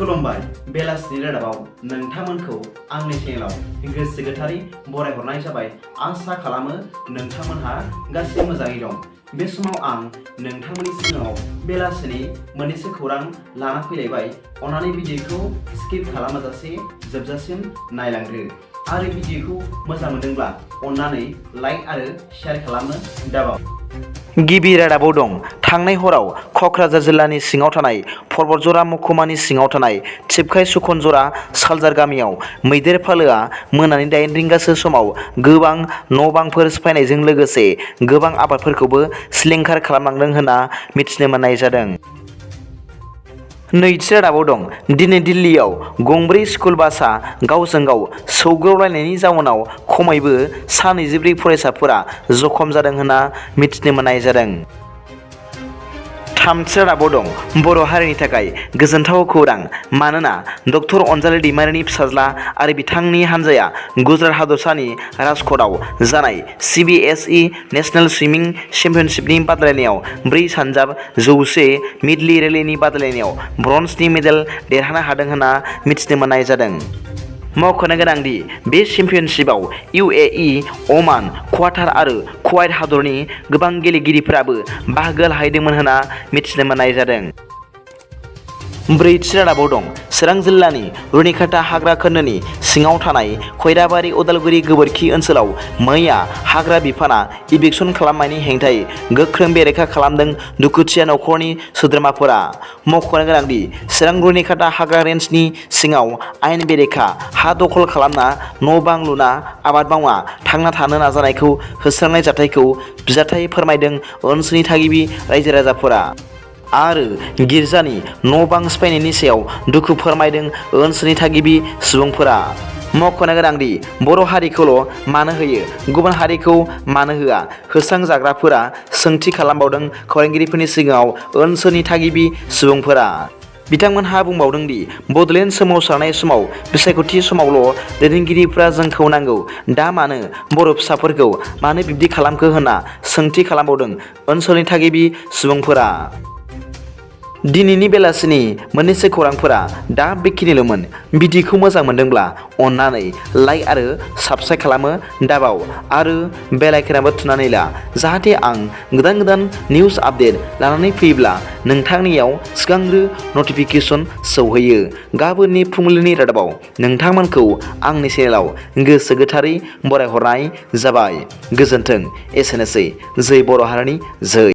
खुलुमबाय बेलासिनि रादाबाव नोंथांमोनखौ आंनि चेनेलाव गोसो गोथारै बरायहरनाय जाबाय। आसा खालामो नोंथांमोनहा गासिबो मोजाङै दं। बे समाव आं नोंथांमोननि सिगाङाव बेलासिनि मोननैसो खौरां लाना फैलायबाय। अन्नानै भिडिअखौ स्किप खालामाजासे जोबजासिम नायलांदो आरो भिडिअखौ मोजां मोनदोंब्ला अन्नानै लाइक आरो शेयार खालामनो दाबाव। गिबि रादाबाव दं थांनाय हराव क'क्राझार जिल्लानि सिङाव थानाय पर्बतजरा महकुमानि सिङाव थानाय थिपखाय सुखनजरा सालजार गामियाव मैदेर फालोआ मोनानि 8 रिंगासो समाव गोबां न'-बांफोर सिफायनायजों लोगोसे गोबां आबादफोरखौबो सिलिंखार खालामलांदों होनना मिथिनो मोननाय जादों। नैथि रादाबाव दं दिनै दिल्लीयाव गंब्रै स्कुल बासआ गावजों गाव सौग्रावलायनायनि जाउनाव खमैबो सा 24 फरायसाफोरा जखम जादों होनना मिथिनो मोननाय जादों। थामथि रादाबाव दं बर' हारिनि थाखाय गोजोनथाव खौरां, मानोना डक्टर अनजालि दैमारिनि फिसाज्ला आरो बिथांनि हानजाया गुजरात हादरसानि राजकटआव जानाय CBSE नेशनेल सुइमिं चेम्पियनशिपनि बादायलायनायाव 4 सानजाब 100 मिडलि रिलेनि बादायलायनायाव ब्रन्जनि मेडेल देरहानो हादों होनना मिथिनो मोननाय जादों। मख'नो गोनांदि बे चेम्पियनशिपआव UAE, अमान, क्वाटार आरो कुवैत हादरनि गोबां गेलेगिरिफोराबो बाहागो लाहैदोंमोन होनना मिथिनो मोननाय जादों। ब्रैथि रादाबाव दं चिरां जिल्लानि रुनिखाता हाग्रा खोन्दोनि सिङाव थानाय खैराबारि उदालगुरि गोबोरखि ओनसोलाव मैया हाग्रा बिफाना इभिकसन खालामनायनि हेंथायै गोख्रों बेरेखा खालामदों दुखुथिया नखरनि सोद्रोमाफोरा। मख'नो गोनांदि चिरां रुनिखाता हाग्रा रेन्जनि सिङाव आयेन बेरेखा हा दखल खालामना न'-बां लुना आबाद मावना थांना थानो नाजानायखौ होस्रांनाय जाथायखौ बिजाथाय फोरमायदों ओनसोलनि थागिबि रायजो राजाफोरा आरो गिर्जानि न'-बां सिफायनायनि सायाव दुखु फोरमायदों ओनसोलनि थागिबि सुबुंफोरा। मख'नो गोनांदि बर' हारिखौल' मानो होयो, गुबुन हारिखौ मानो होआ होस्रांजाग्राफोरा सोंथि खालामबावदों खौरांगिरिफोरनि सिगाङाव ओनसोलनि थागिबि सुबुंफोरा। बिथांमोनहा बुंबावदों दि बड'लेण्ड सोमावसारनाय समाव बिसायख'थि समावल' दैदेनगिरिफ्रा जोंखौ नांगौ, दा मानो बर' फिसाफोरखौ मानो बिब्दि खालामखो होनना सोंथि खालामबावदों ओनसोलनि थागिबि सुबुंफोरा। दिनैनि बेलासिनि मोननैसो खौरांफोरा दा बेखिनिल'मोन। भिडिअखौ मोजां मोनदोंब्ला अन्नानै लाइक आरो साबस्क्राइब खालामनो दाबाव आरो बेल आइकनआबो थुनानै ला, जाहाथे आं गोदान गोदान निउज आपडेट लानानै फैयोब्ला नोंथांनियाव सिगांग्रो नटिफिकेसन सौहैयो। गाबोननि फुंबिलिनि रादाबाव नोंथांमोनखौ आंनि चेनेलाव गोसो गोथारै बरायहरनाय जाबाय। गोजोन्थों। एसेनोसै। जै बर' हारिनि जै।